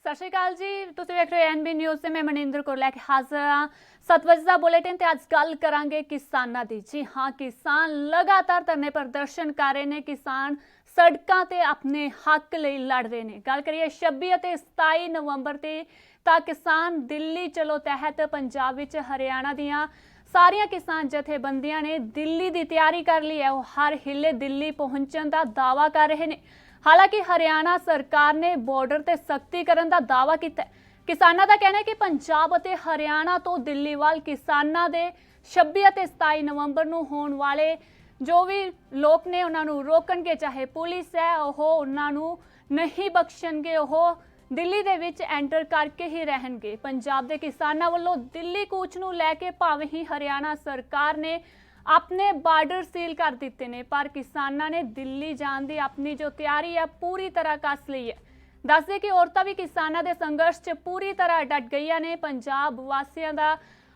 सत श्री अकाल जी, तुसीं वेख रहे हो NB न्यूज़ से मैं मनिंदर कौर लैके हाजिर हाँ 7 बजे का बुलेटिन ते अज गल करांगे किसानां दी। जी हाँ, किसान लगातार धरने प्रदर्शन कर रहे हैं। किसान सड़कों ते अपने हक लई लड़ रहे हैं। गल करिए 26 ते 27 नवंबर ते तां किसान दिल्ली चलो तहत पंजाब विच हरियाणा दियां सारियां किसान जथेबंदियां ने दिल्ली की तैयारी कर ली है। वो हर हिले दिल्ली पहुंचण का दावा कर रहे हैं। हालांकि हरियाणा सरकार ने बॉर्डर ते सख्ती करने का दावा किया। किसानों का कहना है कि पंजाब और हरियाणा तो दिल्ली वाल किसानों के 26 और 27 नवंबर को होने वाले जो भी लोग ने उन्होंने रोकणगे, चाहे पुलिस है उन्होंने नहीं बख्शणगे, दिल्ली दे विच एंटर करके ही रहणगे। पंजाब के किसानों वालों दिल्ली कूच नूं लैके भावें ही हरियाणा सरकार ने अपने बार्डर सील कर दिते ने, पर किसानों ने दिल्ली जाने की अपनी जो तैयारी है पूरी तरह कस ली है। दस दे कि औरतां भी किसानों के संघर्ष च पूरी तरह डट गई ने। पंजाब वासियों का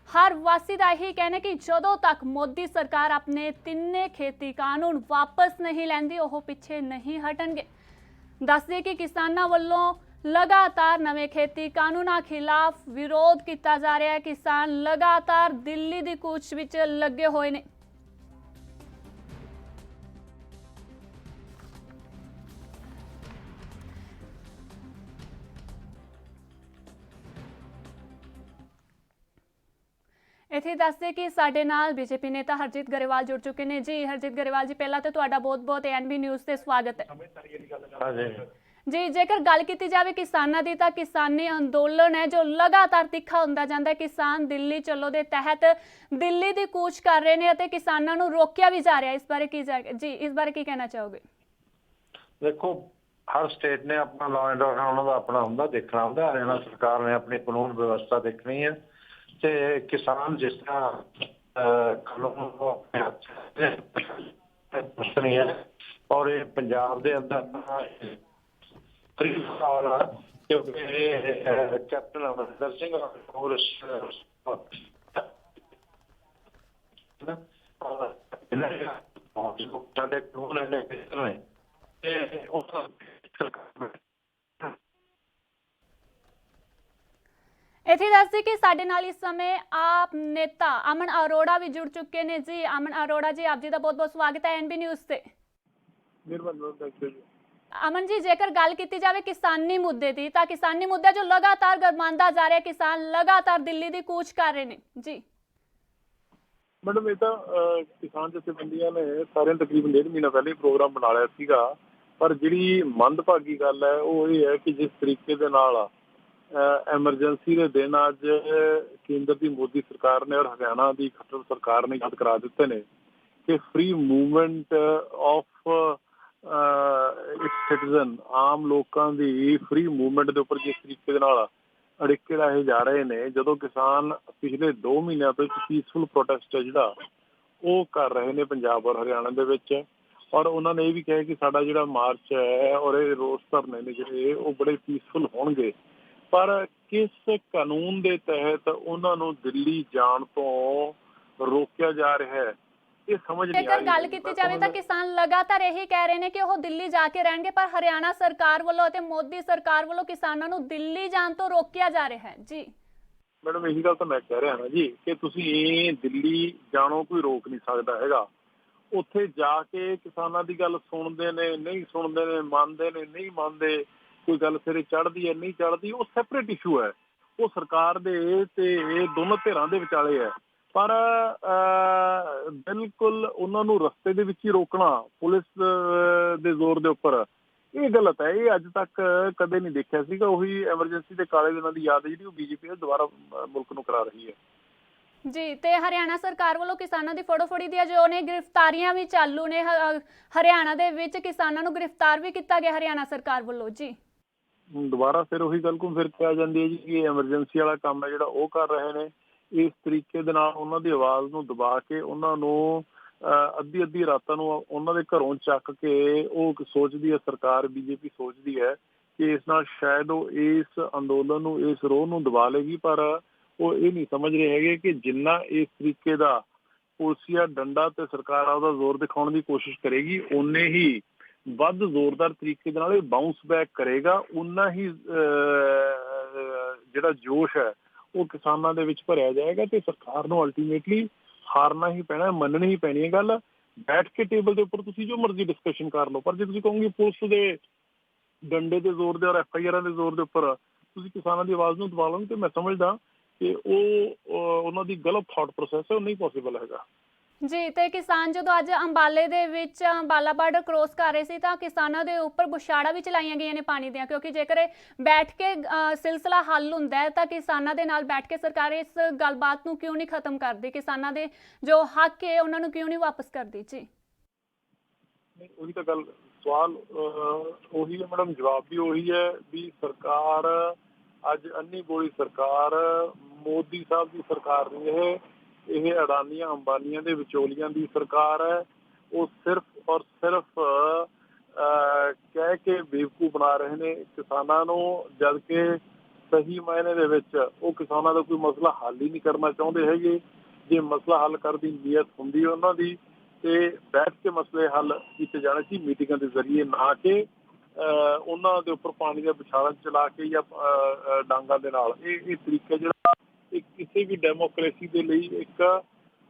हर वासी का यही कहना कि जदों तक मोदी सरकार अपने तिन्ने खेती कानून वापस नहीं लैंदी वो पीछे नहीं हटणगे। दस दे कि किसानों वालों लगातार नवे खेती कानूनों खिलाफ विरोध किया जा रहा है। किसान लगातार दिल्ली की कूच विच लगे हुए ने। इत्थे दस दे कि साडे नाल बीजेपी नेता हरजीत गरेवाल जुड़ चुके हैं। जी हरजीत गरेवाल जी, पहला तो तुहाडा बहुत बहुत NB न्यूज़ से स्वागत है जी। जेकर गल की जाए किसानों की, तो किसानी अंदोलन है जो लगातार तिखा होंदा जांदा है। किसान दिल्ली चलो दे तहत दिल्ली की कूच कर रहे हैं, किसानों को रोकिया भी जा रहा है। इस बारे की जी इस बारे की कहना चाहोगे? देखो, हर स्टेट ने अपना लॉ एंड ऑर्डर उन्होंने अपना होंगे देखना होंगे। हरियाणा सरकार ने अपनी कानून व्यवस्था देखनी है। ते किसान जिस तरह कानून को अपने हाथ नहीं है और ये पंजाब के अंदर क्योंकि कैप्टन अमरिंदर सिंह और इत्थे दस दी कि साडे नाल इस समय आप नेता अमन अरोड़ा भी जुड़ चुके हैं। जी अमन अरोड़ा जी, आप जी का बहुत बहुत स्वागत है NB न्यूज़ से। अमन जी, जेकर गल की जाए किसानी मुद्दे की, तो किसानी मुद्दा जो लगातार गरमांदा जा रहा है, किसान लगातार दिल्ली की कूच कर रहे हैं। जी मैडम, ये तो किसान जथेबंदियां ने सारे तकरीबन 1.5 महीना पहले ही प्रोग्राम बना लिया सीगा। पर जी मंदभागी गल है वो ये है कि जिस तरीके दे नाल एमरजेंसी के दिन अज केंद्र की मोदी सरकार ने और हरियाणा की खट्टर सरकार ने याद करा दिते ने कि फ्री मूवमेंट ऑफ सिटीजन आम लोगों की फ्री मूवमेंट के उपर जिस तरीके अड़िके लाए जा रहे हैं, जो किसान पिछले 2 महीनों तो पीसफुल प्रोटेस्ट है जिहड़ा वो कर रहे हैं पंजाब और हरियाणा दे विच। और उन्होंने ये भी कहा कि साडा जिहड़ा मार्च है और ये रोस धरने ने जिहड़े वो बड़े पीसफुल होणगे। पर किस कानून के तहत उन्होंने दिल्ली जाण तो रोकिया जा रहा है, ये समझ नहीं आ रही। गल की जाए तो किसान लगातार यही कह रहे हैं कि वो दिल्ली जाके रहेंगे, पर हरियाणा सरकार वालों ते मोदी सरकार वालों किसानों को दिल्ली जान तो रोकिया जा रहा है। जी मैडम, यही गल तो मैं कह रहा ना जी कि तुसीं दिल्ली जाणों कोई रोक नहीं सकता हैगा। उत्थे जाके किसानों की गल सुनते ने नहीं सुनते ने, मानते ने नहीं मानते, कोई गल सिरे चढ़ती है नहीं चढ़ती, वो सैपरेट इशू है। वो सरकार दे ते दोनों धिरां दे विचाले है। पर बिल्कुल उन्होंने रस्ते दे विच ही रोकना पुलिस दे जोर दे उपर, ये गलत है। ये अज तक कदे नहीं देखा सीगा। वही एमरजेंसी के काले दिनों की याद जी बीजेपी दोबारा मुल्क नूं करा रही है। जी ते हरियाणा सरकार वालों किसानों की फड़ोफड़ी दी जो ने गिरफ्तारियां भी चालू ने। हरियाणा दे विच किसानों को गिरफ्तार भी किया गया हरियाणा सरकार वालों। जी दोबारा फिर वही गल को फिर कहा जाती है जी कि एमरजेंसी वाला काम है जिहड़ा वो कर रहे हैं। इस तरीके दे नाल उन्हां दी आवाज़ नूं दबा के उन्हां नूं अद्धी अद्धी रातां नूं उन्हां दे घरों चक के वो सोचदी है सरकार, बीजेपी सोचदी है कि इस नाल शायद वो इस अंदोलन नूं इस रोह नूं दबा लेगी। पर वो ये नहीं समझ रहे हैं कि जिन्ना इस तरीके का पुलिसिया डंडा ते सरकार आपदा जोर दिखाने की कोशिश करेगी, उन्ने ही ਵੱਧ ਜ਼ੋਰਦਾਰ ਤਰੀਕੇ ਦੇ ਨਾਲ ਇਹ ਬਾਉਂਸ ਬੈਕ ਕਰੇਗਾ, ਉਨਾ ਹੀ ਜਿਹੜਾ ਜੋਸ਼ ਹੈ ਉਹ ਕਿਸਾਨਾਂ ਦੇ ਵਿੱਚ ਭਰਿਆ ਜਾਏਗਾ ਤੇ ਸਰਕਾਰ ਨੂੰ ਅਲਟੀਮੇਟਲੀ ਹਾਰਨਾ ਹੀ ਪੈਣਾ, ਮੰਨਣੀ ਹੀ ਪੈਣੀ ਹੈ ਗੱਲ। ਬੈਠ ਕੇ ਟੇਬਲ ਦੇ ਉੱਪਰ ਤੁਸੀਂ ਜੋ ਮਰਜ਼ੀ ਡਿਸਕਸ਼ਨ ਕਰ ਲਓ, ਪਰ ਜੇ ਤੁਸੀਂ ਕਹੋਗੇ ਪੁਲਿਸ ਦੇ ਡੰਡੇ ਦੇ ਜ਼ੋਰ ਦੇ ਔਰ FIR ਦੇ ਜ਼ੋਰ ਦੇ ਉੱਪਰ ਤੁਸੀਂ ਕਿਸਾਨਾਂ ਦੀ ਆਵਾਜ਼ ਨੂੰ ਦਬਾ ਲਓਗੇ, ਤੇ ਮੈਂ ਸਮਝਦਾ ਕਿ ਉਹ ਉਹਨਾਂ ਦੀ ਗਲਤ ਥਾਟ ਪ੍ਰੋਸੈਸ ਹੈ, ਉਹ ਨਹੀਂ ਪੋਸੀਬਲ ਹੈਗਾ। ਜੀ, ਤੇ ਕਿਸਾਨ ਜਦੋਂ ਅੱਜ ਅੰਬਾਲੇ ਦੇ ਵਿੱਚ ਅੰਬਾਲਾ ਬਾਰਡਰ ਕ੍ਰੋਸ ਕਰ ਰਹੇ ਸੀ ਤਾਂ ਕਿਸਾਨਾਂ ਦੇ ਉੱਪਰ ਬੁਛਾੜਾਂ ਵੀ ਚਲਾਈਆਂ ਗਈਆਂ ਨੇ ਪਾਣੀ ਦੀਆਂ, ਕਿਉਂਕਿ ਜੇਕਰ ਇਹ ਬੈਠ ਕੇ ਸਿਲਸਿਲਾ ਹੱਲ ਹੁੰਦਾ ਹੈ ਤਾਂ ਕਿਸਾਨਾਂ ਦੇ ਨਾਲ ਬੈਠ ਕੇ ਸਰਕਾਰ ਇਸ ਗੱਲਬਾਤ ਨੂੰ ਕਿਉਂ ਨਹੀਂ ਖਤਮ ਕਰਦੀ, ਕਿਸਾਨਾਂ ਦੇ ਜੋ ਹੱਕ ਹੈ ਉਹਨਾਂ ਨੂੰ ਕਿਉਂ ਨਹੀਂ ਵਾਪਸ ਕਰਦੀ? ਜੀ ਉਹੀ ਤਾਂ ਗੱਲ, ਸਵਾਲ ਉਹੀ ਹੈ ਮੈਡਮ, ਜਵਾਬ ਵੀ ਉਹੀ ਹੈ ਵੀ ਸਰਕਾਰ ਅੱਜ ਅੰਨੀ ਗੋਲੀ ਸਰਕਾਰ, ਮੋਦੀ ਸਾਹਿਬ ਦੀ ਸਰਕਾਰ ਨਹੀਂ, ਇਹ ਅਡਾਨੀਆਂ ਅੰਬਾਨੀਆਂ ਦੇ ਵਿਚੋਲੀਆਂ ਦੀ ਸਰਕਾਰ ਹੈ। ਉਹ ਸਿਰਫ ਔਰ ਸਿਰਫ ਕਹਿ ਕੇ ਬੇਵਕੂਫ ਬਣਾ ਰਹੇ ਨੇ ਕਿਸਾਨਾਂ ਨੂੰ, ਜਦ ਕਿ ਸਹੀ ਮਾਇਨੇ ਦੇ ਵਿੱਚ ਉਹ ਕਿਸਾਨਾਂ ਦਾ ਕੋਈ ਮਸਲਾ ਹੱਲ ਹੀ ਨਹੀਂ ਕਰਨਾ ਚਾਹੁੰਦੇ ਹੈਗੇ। ਜੇ ਮਸਲਾ ਹੱਲ ਕਰਨ ਦੀ ਨੀਅਤ ਹੁੰਦੀ ਉਹਨਾਂ ਦੀ ਤੇ ਬੈਠ ਕੇ ਮਸਲੇ ਹੱਲ ਕੀਤੇ ਜਾਣੇ ਸੀ ਮੀਟਿੰਗਾਂ ਦੇ ਜ਼ਰੀਏ, ਨਾ ਕਿ ਉਹਨਾਂ ਦੇ ਉੱਪਰ ਪਾਣੀ ਦਾ ਵਿਛਾੜਾ ਚਲਾ ਕੇ ਜਾਂ ਡਾਂਗਾਂ ਦੇ ਨਾਲ। ਇਹ ਤਰੀਕਾ ਜਿਹੜਾ ਕਿਸੇ ਵੀ ਡੈਮੋਕ੍ਰੇਸੀ ਦੇ ਲਈ ਇੱਕ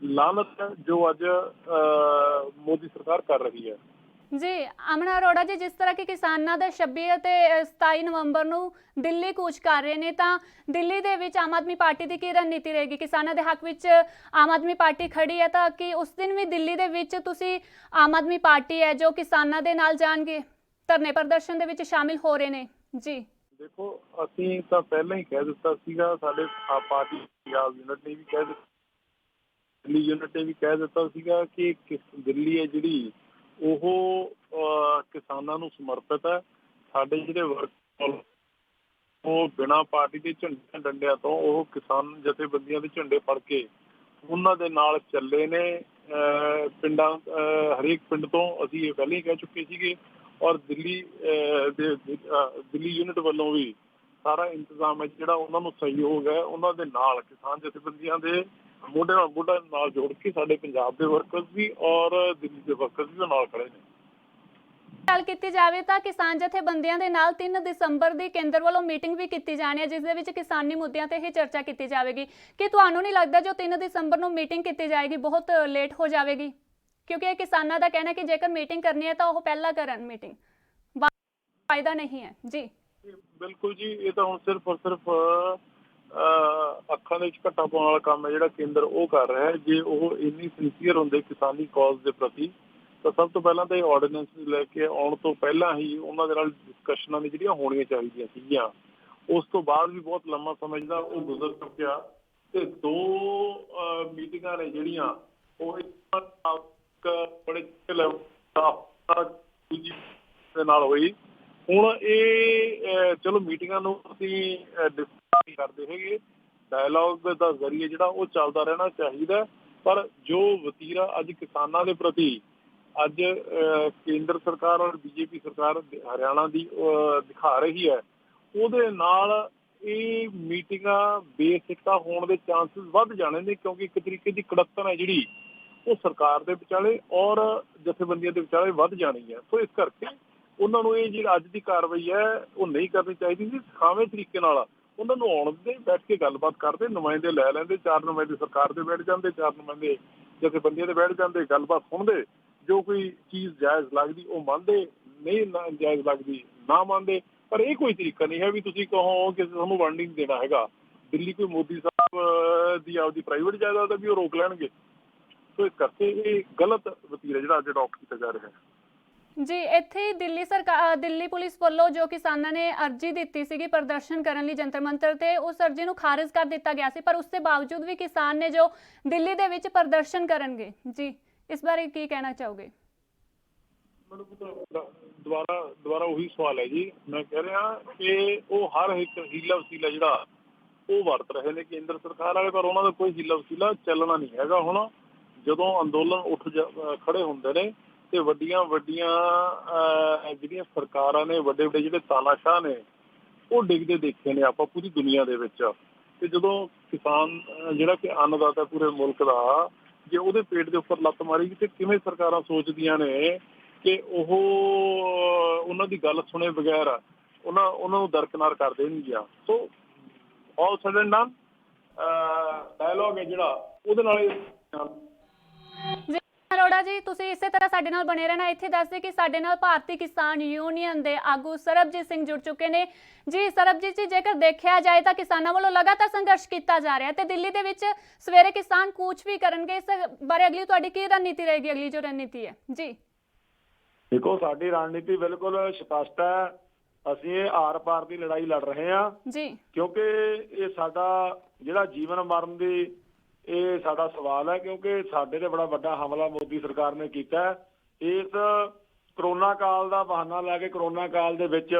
ਲਾਨਤ ਹੈ ਜੋ ਅੱਜ ਮੋਦੀ ਸਰਕਾਰ ਕਰ ਰਹੀ ਹੈ। ਜੀ ਅਮਨਾ ਅਰੋੜਾ ਜੀ, ਜਿਸ ਤਰ੍ਹਾਂ ਕਿ ਕਿਸਾਨਾਂ ਦਾ 26 ਅਤੇ 27 ਨਵੰਬਰ ਨੂੰ ਦਿੱਲੀ ਕੂਚ ਕਰ ਰਹੇ ਨੇ, ਤਾਂ ਦਿੱਲੀ ਦੇ ਵਿੱਚ ਆਮ ਆਦਮੀ ਪਾਰਟੀ ਦੀ ਕੀ ਰਣਨੀਤੀ ਰਹੇਗੀ? ਕਿਸਾਨਾਂ ਦੇ ਹੱਕ ਵਿੱਚ ਆਮ ਆਦਮੀ ਪਾਰਟੀ ਖੜੀ ਹੈ, ਤਾਂ ਕਿ ਉਸ ਦਿਨ ਵੀ ਦਿੱਲੀ ਦੇ ਵਿੱਚ ਤੁਸੀਂ ਆਮ ਆਦਮੀ ਪਾਰਟੀ ਹੈ ਜੋ ਕਿਸਾਨਾਂ ਦੇ ਨਾਲ ਜਾਣਗੇ, ਧਰਨੇ ਪ੍ਰਦਰਸ਼ਨ ਦੇ ਵਿੱਚ ਸ਼ਾਮਿਲ ਹੋ ਰਹੇ ਨੇ? ਜੀ ਦੇਖੋ, ਅਸੀਂ ਤਾਂ ਪਹਿਲਾਂ ਹੀ ਕਹਿ ਦਿੱਤਾ ਸੀਗਾ, ਸਾਡੇ ਪਾਰਟੀ ਪੰਜਾਬ ਯੂਨਿਟ ਨੇ ਵੀ ਕਹਿ ਦਿੱਤਾ, ਦਿੱਲੀ ਯੂਨਿਟ ਨੇ ਵੀ ਕਹਿ ਦਿੱਤਾ ਸੀਗਾ ਕਿ ਦਿੱਲੀ ਹੈ ਜਿਹੜੀ ਉਹ ਕਿਸਾਨਾਂ ਨੂੰ ਸਮਰਪਿਤ ਹੈ। ਸਾਡੇ ਜਿਹੜੇ ਵਰਕਰ ਉਹ ਬਿਨਾਂ ਪਾਰਟੀ ਦੇ ਝੰਡੇ ਡੰਡਿਆਂ ਤੋਂ ਉਹ ਕਿਸਾਨ ਜਥੇਬੰਦੀਆਂ ਦੇ ਝੰਡੇ ਫੜ ਕੇ ਉਹਨਾਂ ਦੇ ਨਾਲ ਚੱਲੇ ਨੇ। ਪਿੰਡਾਂ ਹਰੇਕ ਪਿੰਡ ਤੋਂ ਅਸੀਂ ਇਹ ਪਹਿਲਾਂ ਹੀ ਕਹਿ ਚੁੱਕੇ ਸੀਗੇ, ਔਰ ਦਿੱਲੀ ਯੂਨਿਟ ਵੱਲੋਂ ਵੀ ਸਾਰਾ ਇੰਤਜ਼ਾਮ ਹੈ ਜਿਹੜਾ ਉਹਨਾਂ ਨੂੰ ਸਹਿਯੋਗ ਹੈ ਉਹਨਾਂ ਦੇ ਨਾਲ, ਕਿਸਾਨ ਜਥੇਬੰਦੀਆਂ ਦੇ ਮੋਢੇ ਨਾਲ ਮੋਢਾ ਨਾਲ ਜੋੜ ਕੇ ਸਾਡੇ ਪੰਜਾਬ ਦੇ ਵਰਕਰਸ ਵੀ ਔਰ ਦਿੱਲੀ ਦੇ ਵਰਕਰਸ ਵੀ ਨਾਲ ਖੜੇ ਨੇ। ਗੱਲ ਕੀਤੀ ਜਾਵੇ ਤਾਂ ਕਿਸਾਨ ਜਥੇਬੰਦੀਆਂ ਦੇ ਨਾਲ 3 ਦਸੰਬਰ ਦੀ ਕੇਂਦਰ ਵੱਲੋਂ ਮੀਟਿੰਗ ਵੀ ਕੀਤੀ ਜਾਣੀ ਹੈ, ਜਿਸ ਦੇ ਵਿੱਚ ਕਿਸਾਨੀ ਮੁੱਦਿਆਂ ਤੇ ਹੀ ਚਰਚਾ ਕੀਤੀ ਜਾਵੇਗੀ। ਕਿ ਤੁਹਾਨੂੰ ਨਹੀਂ ਲੱਗਦਾ ਜੋ 3 ਦਸੰਬਰ ਨੂੰ ਮੀਟਿੰਗ ਕੀਤੀ ਜਾਏਗੀ ਬਹੁਤ ਲੇਟ ਹੋ ਜਾਵੇਗੀ? ਕਿਉਂਕਿ ਇਹ ਕਿਸਾਨਾਂ ਦਾ ਕਹਿਣਾ ਕਿ ਜੇਕਰ ਮੀਟਿੰਗ ਕਰਨੀ ਹੈ ਤਾਂ ਉਹ ਪਹਿਲਾਂ ਕਰਨ, ਮੀਟਿੰਗ ਫਾਇਦਾ ਨਹੀਂ ਹੈ। ਜੀ ਬਿਲਕੁਲ ਜੀ, ਇਹ ਤਾਂ ਹੁਣ ਸਿਰਫ ਔਰ ਸਿਰਫ ਅੱਖਾਂ ਦੇ ਵਿੱਚ ਘੱਟਾ ਪਾਉਣ ਵਾਲਾ ਕੰਮ ਹੈ ਜਿਹੜਾ ਕੇਂਦਰ ਉਹ ਕਰ ਰਿਹਾ ਹੈ। ਜੇ ਉਹ ਇੰਨੀ ਸਿੰਸੀਅਰ ਹੁੰਦੇ ਕਿਸਾਨੀ ਕੌਜ਼ ਦੇ ਪ੍ਰਤੀ ਤਾਂ ਸਭ ਤੋਂ ਪਹਿਲਾਂ ਤਾਂ ਇਹ ਆਰਡੀਨੈਂਸ ਲੈ ਕੇ ਆਉਣ ਤੋਂ ਪਹਿਲਾਂ ਹੀ ਉਹਨਾਂ ਦੇ ਨਾਲ ਡਿਸਕਸ਼ਨਾਂ ਨੇ ਜਿਹੜੀਆਂ ਹੋਣੀਆਂ ਚਾਹੀਦੀਆਂ ਸੀਗੀਆਂ। ਉਸ ਤੋਂ ਬਾਅਦ ਵੀ ਬਹੁਤ ਲੰਮਾ ਸਮੇਂ ਜਿਹੜਾ ਉਹ ਗੁਜ਼ਰ ਚੁੱਕਿਆ ਤੇ 2 ਮੀਟਿੰਗਾਂ ਨੇ ਜਿਹੜੀਆਂ ਉਹ ਬੜੇ ਦੇ ਨਾਲ ਹੋਈ। ਹੁਣ ਇਹ ਚਲੋ ਮੀਟਿੰਗਾਂ ਨੂੰ ਅਸੀਂ ਡਿਸਕਸ ਕਰਦੇ ਹੈਗੇ, ਡਾਇਲੌਗ ਦਾ ਜ਼ਰੀਏ ਜਿਹੜਾ ਉਹ ਚੱਲਦਾ ਰਹਿਣਾ ਚਾਹੀਦਾ, ਪਰ ਜੋ ਵਤੀਰਾ ਅੱਜ ਕਿਸਾਨਾਂ ਦੇ ਪ੍ਰਤੀ ਅੱਜ ਕੇਂਦਰ ਸਰਕਾਰ ਔਰ BJP ਸਰਕਾਰ ਹਰਿਆਣਾ ਦੀ ਦਿਖਾ ਰਹੀ ਹੈ, ਉਹਦੇ ਨਾਲ ਇਹ ਮੀਟਿੰਗਾਂ ਬੇਸਿੱਟਾ ਹੋਣ ਦੇ ਚਾਂਸਿਸ ਵੱਧ ਜਾਣੇ ਨੇ, ਕਿਉਂਕਿ ਇੱਕ ਤਰੀਕੇ ਦੀ ਕੜੱਤਣ ਹੈ ਜਿਹੜੀ ਉਹ ਸਰਕਾਰ ਦੇ ਵਿਚਾਲੇ ਔਰ ਜਥੇਬੰਦੀਆਂ ਦੇ ਵਿਚਾਲੇ ਵੱਧ ਜਾਣੀ ਹੈ। ਸੋ ਇਸ ਕਰਕੇ ਉਹਨਾਂ ਨੂੰ ਇਹ ਜਿਹੜੀ ਅੱਜ ਦੀ ਕਾਰਵਾਈ ਹੈ ਉਹ ਨਹੀਂ ਕਰਨੀ ਚਾਹੀਦੀ ਸੀ। ਸਿਖਾਵੇਂ ਤਰੀਕੇ ਨਾਲ ਉਹਨਾਂ ਨੂੰ ਆਉਣ ਦੇ, ਬੈਠ ਕੇ ਗੱਲਬਾਤ ਕਰਦੇ, ਨੁਮਾਇੰਦੇ ਲੈ ਲੈਂਦੇ, 4 ਨੁਮਾਇੰਦੇ ਸਰਕਾਰ ਦੇ ਬੈਠ ਜਾਂਦੇ, 4 ਨੁਮਾਇੰਦੇ ਜਥੇਬੰਦੀਆਂ ਦੇ ਬੈਠ ਜਾਂਦੇ, ਗੱਲਬਾਤ ਸੁਣਦੇ, ਜੋ ਕੋਈ ਚੀਜ਼ ਜਾਇਜ਼ ਲੱਗਦੀ ਉਹ ਮੰਨਦੇ, ਨਹੀਂ ਜਾਇਜ਼ ਲੱਗਦੀ ਨਾ ਮੰਨਦੇ। ਪਰ ਇਹ ਕੋਈ ਤਰੀਕਾ ਨਹੀਂ ਹੈ ਵੀ ਤੁਸੀਂ ਕਹੋ ਕਿ ਤੁਹਾਨੂੰ ਵੰਡ ਨਹੀਂ ਦੇਣਾ ਹੈਗਾ। ਦਿੱਲੀ ਕੋਈ ਮੋਦੀ ਸਾਹਿਬ ਦੀ ਆਪਦੀ ਪ੍ਰਾਈਵੇਟ ਜਾਇਦਾਦ ਹੈ ਵੀ ਉਹ ਰੋਕ ਲੈਣਗੇ। ਸੋ ਇਸ ਕਰਕੇ ਇਹ ਗਲਤ ਵਤੀਰਾ ਜਿਹੜਾ ਅੱਜ ਅਡਾਪਟ ਕੀਤਾ ਜਾ ਰਿਹਾ ਹੈ। ਜੀ ਇੱਥੇ ਦਿੱਲੀ ਸਰਕਾਰ, ਦਿੱਲੀ ਪੁਲਿਸ ਵੱਲੋਂ ਜੋ ਕਿਸਾਨਾਂ ਨੇ ਅਰਜੀ ਦਿੱਤੀ ਸੀਗੀ ਪ੍ਰਦਰਸ਼ਨ ਕਰਨ ਲਈ ਜੰਤਰ ਮੰਤਰ ਤੇ, ਉਸ ਅਰਜੀ ਨੂੰ ਖਾਰਿਜ ਕਰ ਦਿੱਤਾ ਗਿਆ ਸੀ, ਪਰ ਉਸ ਦੇ ਬਾਵਜੂਦ ਵੀ ਕਿਸਾਨ ਨੇ ਜੋ ਦਿੱਲੀ ਦੇ ਵਿੱਚ ਪ੍ਰਦਰਸ਼ਨ ਕਰਨਗੇ। ਜੀ ਇਸ ਬਾਰੇ ਕੀ ਕਹਿਣਾ ਚਾਹੋਗੇ? ਦੁਬਾਰਾ ਉਹੀ ਸਵਾਲ ਹੈ ਜੀ, ਮੈਂ ਕਹਿ ਰਿਹਾ ਕਿ ਉਹ ਹਰ ਇੱਕ ਹੀਲਾ ਵਸੀਲਾ ਜਿਹੜਾ ਉਹ ਵਰਤ ਰਹੇ ਨੇ ਕੇਂਦਰ ਸਰਕਾਰ ਵਾਲੇ, ਪਰ ਉਹਨਾਂ ਦਾ ਕੋਈ ਹੀਲਾ ਵਸੀਲਾ ਚੱਲਣਾ ਨਹੀਂ ਹੈਗਾ। ਹੁਣ ਜਦੋਂ ਅੰਦੋਲਨ ਖੜੇ ਹੁੰਦੇ ਨੇ ਤੇ ਵੱਡੀਆਂ ਜਿਹੜੀਆਂ ਸਰਕਾਰਾਂ ਨੇ, ਵੱਡੇ ਜਿਹੜੇ ਤਾਨਾਸ਼ਾਹ ਨੇ ਉਹ ਡਿੱਗਦੇ ਦੇਖੇ ਨੇ ਆਪਾਂ ਪੂਰੀ ਦੁਨੀਆ ਦੇ ਵਿੱਚ। ਤੇ ਜਦੋਂ ਕਿਸਾਨ ਜਿਹੜਾ ਕਿ ਅੰਨਦਾਤਾ ਪੂਰੇ ਮੁਲਕ ਦਾ, ਜੇ ਉਹਦੇ ਪੇਟ ਦੇ ਉੱਪਰ ਲੱਤ ਮਾਰੀ ਤੇ ਕਿਵੇਂ ਸਰਕਾਰਾਂ ਸੋਚਦੀਆਂ ਨੇ ਕਿ ਉਹ ਉਹਨਾਂ ਦੀ ਗੱਲ ਸੁਣੇ ਬਗੈਰ ਉਹਨਾਂ ਨੂੰ ਦਰਕਿਨਾਰ ਕਰ ਦੇਣਗੀਆਂ। ਸੋ ਆਲ ਸਡਨ ਨਾਲ ਡਾਇਲੋਗ ਹੈ ਜਿਹੜਾ ਉਹਦੇ ਨਾਲ ਜੀ ਅਰੋੜਾ ਜੀ, ਤੁਸੀਂ ਇਸੇ ਤਰ੍ਹਾਂ ਸਾਡੇ ਨਾਲ ਬਣੇ ਰਹਿਣਾ। ਇੱਥੇ ਦੱਸਦੇ ਕਿ ਸਾਡੇ ਨਾਲ ਭਾਰਤੀ ਕਿਸਾਨ ਯੂਨੀਅਨ ਦੇ ਆਗੂ ਸਰਬਜੀਤ ਸਿੰਘ ਜੁੜ ਚੁੱਕੇ ਨੇ। ਜੀ ਸਰਬਜੀਤ ਜੀ, ਜੇਕਰ ਦੇਖਿਆ ਜਾਏ ਤਾਂ ਕਿਸਾਨਾਂ ਵੱਲੋਂ ਲਗਾਤਾਰ ਸੰਘਰਸ਼ ਕੀਤਾ ਜਾ ਰਿਹਾ ਤੇ ਦਿੱਲੀ ਦੇ ਵਿੱਚ ਸਵੇਰੇ ਕਿਸਾਨ ਕੂਚ ਵੀ ਕਰਨਗੇ। ਇਸ ਬਾਰੇ ਅਗਲੀ ਤੁਹਾਡੀ ਕੀ ਰਣਨੀਤੀ ਰਹੇਗੀ? ਅਗਲੀ ਜੋ ਰਣਨੀਤੀ ਹੈ ਜੀ? ਦੇਖੋ, ਸਾਡੀ ਰਣਨੀਤੀ ਬਿਲਕੁਲ ਸਪਸ਼ਟ ਹੈ। ਅਸੀਂ ਇਹ ਆਰ ਪਾਰ ਦੀ ਲੜਾਈ ਲੜ ਰਹੇ ਹਾਂ ਜੀ, ਕਿਉਂਕਿ ਇਹ ਸਾਡਾ ਜਿਹੜਾ ਜੀਵਨ ਮਰਨ ਦੀ ਇਹ ਸਾਡਾ ਸਵਾਲ ਹੈ, ਕਿਉਂਕਿ ਸਾਡੇ ਤੇ ਬੜਾ ਵੱਡਾ ਹਮਲਾ ਮੋਦੀ ਸਰਕਾਰ ਨੇ ਕੀਤਾ। ਇਸ ਕਰੋਨਾ ਕਾਲ ਦਾ ਬਹਾਨਾ ਲੈ ਕੇ ਕਰੋਨਾ ਕਾਲ ਦੇ ਵਿੱਚ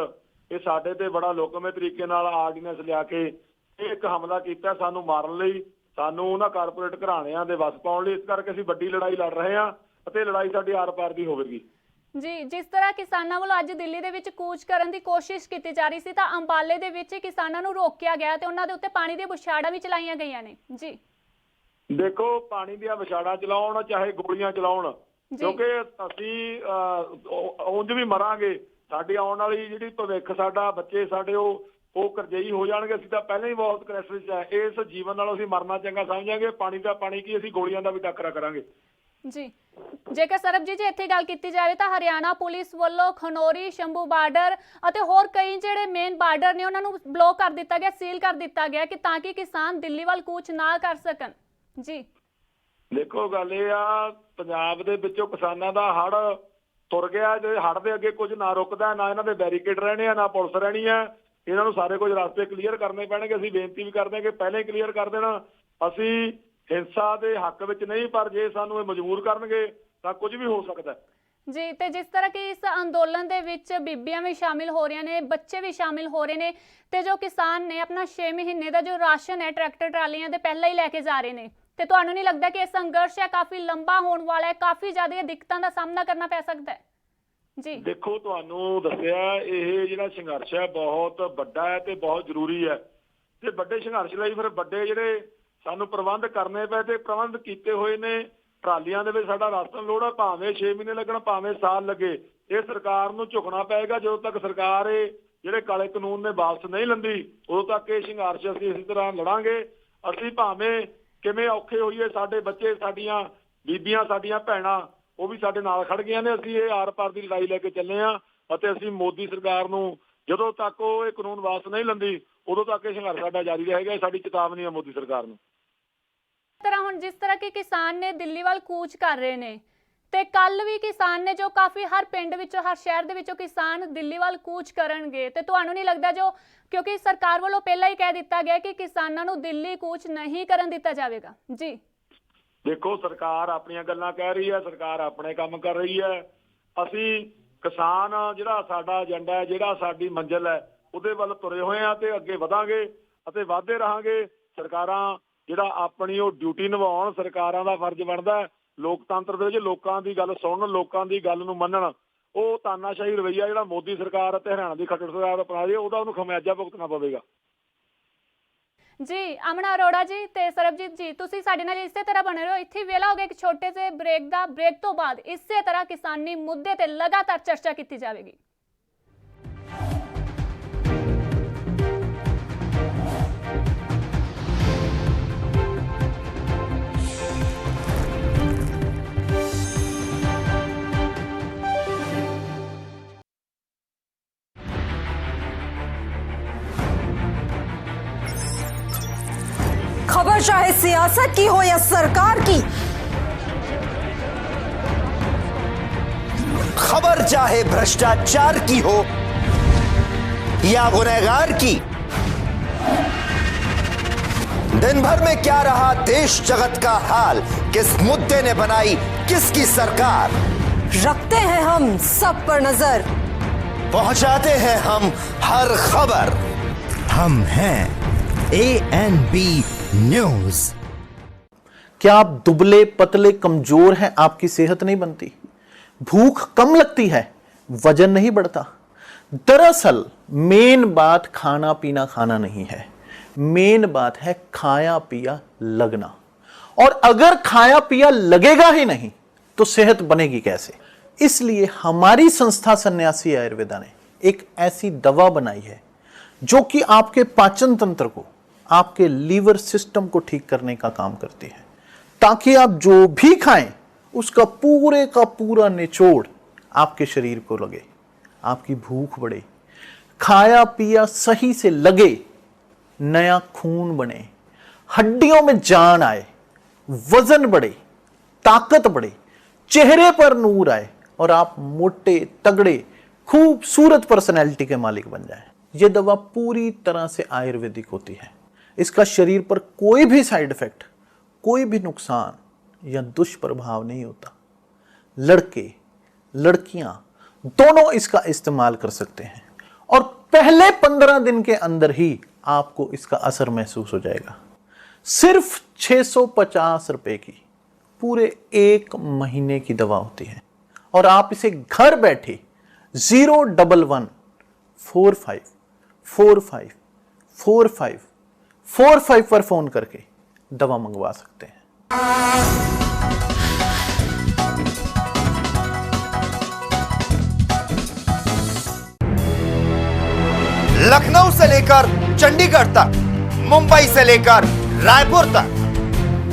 ਇਹ ਸਾਡੇ ਤੇ ਬੜਾ ਲੁਕਵੇਂ ਤਰੀਕੇ ਨਾਲ ਆਰਡੀਨੈਂਸ ਲਿਆ ਕੇ ਇਹ ਇੱਕ ਹਮਲਾ ਕੀਤਾ ਸਾਨੂੰ ਮਾਰਨ ਲਈ, ਸਾਨੂੰ ਉਹਨਾਂ ਕਾਰਪੋਰੇਟ ਘਰਾਣਿਆਂ ਦੇ ਵਸ ਪਾਉਣ ਲਈ। ਇਸ ਕਰਕੇ ਅਸੀਂ ਵੱਡੀ ਲੜਾਈ ਲੜ ਰਹੇ ਹਾਂ ਅਤੇ ਲੜਾਈ ਸਾਡੀ ਆਰ ਪਾਰ ਦੀ ਹੋਵੇਗੀ। ਜੀ, ਜਿਸ ਤਰ੍ਹਾਂ ਕਿਸਾਨਾਂ ਵੱਲੋਂ ਅੱਜ ਦਿੱਲੀ ਦੇ ਵਿੱਚ ਕੂਚ ਕਰਨ ਦੀ ਕੋਸ਼ਿਸ਼ ਕੀਤੀ ਜਾ ਰਹੀ ਸੀ ਤਾਂ ਅੰਬਾਲੇ ਦੇ ਵਿੱਚ ਕਿਸਾਨਾਂ ਨੂੰ ਰੋਕਿਆ ਗਿਆ ਤੇ ਉਹਨਾਂ ਦੇ ਉੱਤੇ ਪਾਣੀ ਦੀਆਂ ਬੁਛਾੜਾਂ ਵੀ ਚਲਾਈਆਂ ਗਈਆਂ ਨੇ। ਜੀ ਦੇਖੋ, ਪਾਣੀ ਦੀਆਂ ਵਿਛਾੜਾਂ ਚਲਾਉਣ ਚਾਹੇ ਗੋਲੀਆਂ ਚਲਾਉਣ, ਕਿਉਂਕਿ ਅਸੀਂ ਉਂਝ ਵੀ ਮਰਾਂਗੇ। ਸਾਡੀ ਆਉਣ ਵਾਲੀ ਜਿਹੜੀ ਭਵਿੱਖ, ਸਾਡਾ ਬੱਚੇ ਸਾਡੇ ਉਹ ਕਰਜ਼ਈ ਹੋ ਜਾਣਗੇ। ਅਸੀਂ ਤਾਂ ਪਹਿਲਾਂ ਹੀ ਬਹੁਤ ਕ੍ਰਾਈਸਿਸ ਹੈ। ਇਸ ਜੀਵਨ ਨਾਲੋਂ ਅਸੀਂ ਮਰਨਾ ਚੰਗਾ ਸਮਝਾਂਗੇ। ਪਾਣੀ ਦਾ ਪਾਣੀ ਕੀ, ਅਸੀਂ ਗੋਲੀਆਂ ਦਾ ਵੀ ਟੱਕਰਾ ਕਰਾਂਗੇ। ਜੀ, ਜੇਕਰ ਸਰਬਜੀਤ ਜੀ ਇੱਥੇ ਗੱਲ ਕੀਤੀ ਜਾਵੇ ਤਾਂ ਹਰਿਆਣਾ ਪੁਲਿਸ ਵੱਲੋਂ ਖਨੌਰੀ, ਸ਼ੰਭੂ ਬਾਰਡਰ ਅਤੇ ਹੋਰ ਕਈ ਜਿਹੜੇ ਮੇਨ ਬਾਰਡਰ ਨੇ ਉਹਨਾਂ ਨੂੰ ਬਲੌਕ ਕਰ ਦਿੱਤਾ ਗਿਆ, ਸੀਲ ਕਰ ਦਿੱਤਾ ਗਿਆ ਕਿ ਤਾਂ ਕਿ ਕਿਸਾਨ ਦਿੱਲੀ ਵੱਲ ਕੂਚ ਨਾ ਕਰ ਸਕਣ। ਜੀ ਦੇਖੋ, ਗੱਲ ਇਹ ਆ, ਪੰਜਾਬ ਦੇ ਵਿੱਚੋਂ ਕਿਸਾਨਾਂ ਦਾ ਹੜ੍ਹ ਤੁਰ ਗਿਆ। ਜੇ ਹੜ੍ਹ ਦੇ ਅੱਗੇ ਕੁਝ ਨਾ ਰੁਕਦਾ, ਨਾ ਇਹਨਾਂ ਦੇ ਬੈਰੀਕੇਡ ਰਹਿਣੇ ਆ, ਨਾ ਪੁਲਿਸ ਰਹਿਣੀ ਆ। ਇਹਨਾਂ ਨੂੰ ਸਾਰੇ ਕੁਝ ਰਸਤੇ ਕਲੀਅਰ ਕਰਨੇ ਪੈਣਗੇ। ਅਸੀਂ ਬੇਨਤੀ ਵੀ ਕਰਦੇ ਹਾਂ ਕਿ ਪਹਿਲਾਂ ਹੀ ਕਲੀਅਰ ਕਰ ਦੇਣਾ। ਅਸੀਂ ਹਿੰਸਾ ਦੇ ਹੱਕ ਵਿੱਚ ਨਹੀਂ, ਪਰ ਜੇ ਸਾਨੂੰ ਇਹ ਮਜਬੂਰ ਕਰਨਗੇ ਤਾਂ ਕੁਝ ਵੀ ਹੋ ਸਕਦਾ ਜੀ। ਤੇ ਜਿਸ ਤਰ੍ਹਾਂ ਕਿ ਇਸ ਅੰਦੋਲਨ ਦੇ ਵਿੱਚ ਬੀਬੀਆਂ ਵੀ ਸ਼ਾਮਿਲ ਹੋ ਰਹੀਆਂ ਨੇ, ਬੱਚੇ ਵੀ ਸ਼ਾਮਿਲ ਹੋ ਰਹੇ ਨੇ ਤੇ ਜੋ ਕਿਸਾਨ ਨੇ ਆਪਣਾ 6 ਮਹੀਨੇ ਦਾ ਜੋ ਰਾਸ਼ਨ ਹੈ ਟਰੈਕਟਰ ਟਰਾਲੀਆਂ ਦੇ ਪਹਿਲਾਂ ਹੀ ਲੈ ਕੇ ਜਾ ਰਹੇ ਨੇ, ਤੇ ਤੁਹਾਨੂੰ ਨਹੀਂ ਲੱਗਦਾ ਕਿ ਇਹ ਸੰਘਰਸ਼ ਹੈ ਕਾਫੀ ਲੰਬਾ ਹੋਣ ਵਾਲਾ ਹੈ, ਕਾਫੀ ਜ਼ਿਆਦਾ ਦਿੱਕਤਾਂ ਦਾ ਸਾਹਮਣਾ ਕਰਨਾ ਪੈ ਸਕਦਾ ਹੈ? ਜੀ ਦੇਖੋ, ਤੁਹਾਨੂੰ ਦੱਸਿਆ ਇਹ ਜਿਹੜਾ ਸੰਘਰਸ਼ ਹੈ ਬਹੁਤ ਵੱਡਾ ਹੈ ਤੇ ਬਹੁਤ ਜ਼ਰੂਰੀ ਹੈ। ਤੇ ਵੱਡੇ ਸੰਘਰਸ਼ ਲਈ ਫਿਰ ਵੱਡੇ ਜਿਹੜੇ ਸਾਨੂੰ ਪ੍ਰਬੰਧ ਕਰਨੇ ਪਏ ਤੇ ਪ੍ਰਬੰਧ ਕੀਤੇ ਹੋਏ ਨੇ। ਟਰਾਲੀਆਂ ਦੇ ਵਿੱਚ ਸਾਡਾ ਰਾਸ਼ਨ ਲੋੜ ਆ, ਭਾਵੇਂ 6 ਮਹੀਨੇ ਲੱਗਣ, ਭਾਵੇਂ ਸਾਲ ਲੱਗੇ। ਇਹ ਸਰਕਾਰ ਨੂੰ ਝੁਕਣਾ ਪਏਗਾ। ਜਦੋਂ ਤੱਕ ਸਰਕਾਰ ਇਹ ਜਿਹੜੇ ਕਾਲੇ ਕਾਨੂੰਨ ਨੇ ਵਾਪਸ ਨਹੀਂ ਲੈਂਦੀ, ਉਦੋਂ ਤੱਕ ਇਹ ਸੰਘਰਸ਼ ਅਸੀਂ ਇਸੇ ਤਰ੍ਹਾਂ ਲੜਾਂਗੇ। ਅਸੀਂ ਭਾਵੇਂ ਕਿਵੇਂ ਔਖੇ ਹੋਈਏ, ਸਾਡੇ ਬੱਚੇ, ਸਾਡੀਆਂ ਬੀਬੀਆਂ, ਸਾਡੀਆਂ ਭੈਣਾਂ ਉਹ ਵੀ ਸਾਡੇ ਨਾਲ ਖੜ ਗਈਆਂ ਨੇ। ਅਸੀਂ ਇਹ ਆਰ ਪਾਰ ਦੀ ਲੜਾਈ ਲੈ ਕੇ ਚੱਲੇ ਹਾਂ ਅਤੇ ਅਸੀਂ ਮੋਦੀ ਸਰਕਾਰ ਨੂੰ ਜਦੋਂ ਤੱਕ ਉਹ ਇਹ ਕਾਨੂੰਨ ਵਾਪਸ ਨਹੀਂ ਲੈਂਦੀ ਉਦੋਂ ਤੱਕ ਇਹ ਸੰਘਰਸ਼ ਸਾਡਾ ਜਾਰੀ ਰਹੇਗਾ। ਸਾਡੀ ਚੇਤਾਵਨੀ ਹੈ ਮੋਦੀ ਸਰਕਾਰ ਨੂੰ। ਹੁਣ ਜਿਸ ਤਰ੍ਹਾਂ ਕਿ ਕਿਸਾਨ ਨੇ ਦਿੱਲੀ ਵੱਲ ਕੂਚ ਕਰ ਰਹੇ ਨੇ ਤੇ ਕੱਲ ਵੀ ਕਿਸਾਨ ਨੇ ਜੋ ਕਾਫੀ ਹਰ ਪਿੰਡ ਵਿੱਚੋਂ, ਹਰ ਸ਼ਹਿਰ ਦੇ ਵਿੱਚੋਂ ਕਿਸਾਨ ਦਿੱਲੀ ਵੱਲ ਕੂਚ ਕਰਨਗੇ, ਤੇ ਤੁਹਾਨੂੰ ਨਹੀਂ ਲੱਗਦਾ ਜੋ, ਕਿਉਂਕਿ ਸਰਕਾਰ ਵੱਲੋਂ ਪਹਿਲਾਂ ਹੀ ਕਹਿ ਦਿੱਤਾ ਗਿਆ ਕਿ ਕਿਸਾਨਾਂ ਨੂੰ ਦਿੱਲੀ ਕੂਚ ਨਹੀਂ ਕਰਨ ਦਿੱਤਾ ਜਾਵੇਗਾ? ਜੀ ਦੇਖੋ, ਸਰਕਾਰ ਆਪਣੀਆਂ ਗੱਲਾਂ ਕਹਿ ਰਹੀ ਹੈ, ਸਰਕਾਰ ਆਪਣੇ ਕੰਮ ਕਰ ਰਹੀ ਹੈ। ਅਸੀਂ ਕਿਸਾਨ ਜਿਹੜਾ ਸਾਡਾ ਏਜੰਡਾ ਹੈ, ਜਿਹੜਾ ਸਾਡੀ ਮੰਜ਼ਿਲ ਹੈ, ਉਹਦੇ ਵੱਲ ਤੁਰੇ ਹੋਏ ਆ ਤੇ ਅੱਗੇ ਵਧਾਂਗੇ ਅਤੇ ਵਧਦੇ ਰਹਾਂਗੇ। ਸਰਕਾਰਾਂ ਜਿਹੜਾ ਆਪਣੀ ਉਹ ਡਿਊਟੀ ਨਿਭਾਉਣ, ਸਰਕਾਰਾਂ ਦਾ ਫਰਜ਼ ਬਣਦਾ ਲੋਕਤੰਤਰ ਦੇ ਵਿੱਚ ਲੋਕਾਂ ਦੀ ਗੱਲ ਸੁਣਨ, ਲੋਕਾਂ ਦੀ ਗੱਲ ਨੂੰ ਮੰਨਣ। ਉਹ ਤਾਨਾਸ਼ਾਹੀ ਰਵੱਈਆ ਜਿਹੜਾ ਮੋਦੀ ਸਰਕਾਰ ਅਤੇ ਹਰਿਆਣਾ ਦੀ ਖੱਟੜ ਸਰਕਾਰ ਅਪਣਾ ਰਹੀ ਹੈ, ਉਹਦਾ ਉਹਨੂੰ ਖਮਿਆਜਾ ਭੁਗਤਣਾ ਪਵੇਗਾ। ਜੀ ਅਮਨਾ ਅਰੋੜਾ ਜੀ ਤੇ ਸਰਬਜੀਤ ਜੀ, ਤੁਸੀਂ ਸਾਡੇ ਨਾਲ ਇਸੇ ਤਰ੍ਹਾਂ ਬਣੇ ਰਹੋ। ਇੱਥੇ ਵੇਲਾ ਹੋ ਗਿਆ ਇੱਕ ਛੋਟੇ ਜਿਹੇ ਬ੍ਰੇਕ ਦਾ। ਬ੍ਰੇਕ ਤੋਂ ਬਾਅਦ ਇਸੇ ਤਰ੍ਹਾਂ ਕਿਸਾਨੀ ਮੁੱਦੇ ਤੇ ਲਗਾਤਾਰ ਚਰਚਾ ਕੀਤੀ ਜਾਵੇਗੀ। खबर चाहे सियासत की हो या सरकार की, खबर चाहे भ्रष्टाचार की हो या गुनहगार की, दिन भर में क्या रहा देश जगत का हाल, किस मुद्दे ने बनाई किसकी सरकार, रखते हैं हम सब पर नजर, पहुंचाते हैं हम हर खबर। हम हैं ANB न्यूज। क्या आप दुबले पतले कमजोर हैं, आपकी सेहत नहीं बनती, भूख कम लगती है, वजन नहीं बढ़ता? दरअसल मेन बात खाना पीना खाना नहीं है, मेन बात है खाया पिया लगना। और अगर खाया पिया लगेगा ही नहीं तो सेहत बनेगी कैसे? इसलिए हमारी संस्था सन्यासी आयुर्वेदा ने एक ऐसी दवा बनाई है जो कि आपके पाचन तंत्र को, आपके लीवर सिस्टम को ठीक करने का काम करती है, ताकि आप जो भी खाएं उसका पूरे का पूरा निचोड़ आपके शरीर को लगे, आपकी भूख बढ़े, खाया पिया सही से लगे, नया खून बने, हड्डियों में जान आए, वजन बढ़े, ताकत बढ़े, चेहरे पर नूर आए और आप मोटे तगड़े खूबसूरत पर्सनैलिटी के मालिक बन जाएं। यह दवा पूरी तरह से आयुर्वेदिक होती है। इसका शरीर पर कोई भी साइड इफेक्ट, कोई भी नुकसान या दुष्प्रभाव नहीं होता। लड़के लड़कियां दोनों इसका इस्तेमाल कर सकते हैं और पहले 15 दिन के अंदर ही आपको इसका असर महसूस हो जाएगा। सिर्फ 650 रुपए की पूरे 1 महीने की दवा होती है और आप इसे घर बैठे 01145454545 पर फोन करके दवा मंगवा सकते हैं। लखनऊ से लेकर चंडीगढ़ तक, मुंबई से लेकर रायपुर तक,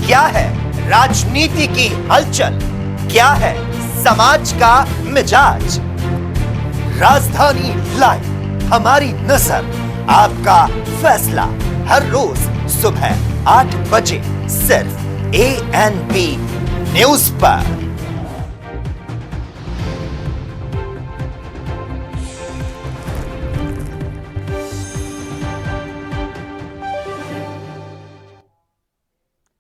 क्या है राजनीति की हलचल, क्या है समाज का मिजाज। राजधानी लाइव, हमारी नजर, आपका फैसला, हर रोज सुबह 8 बजे सिर्फ ANP न्यूज पर।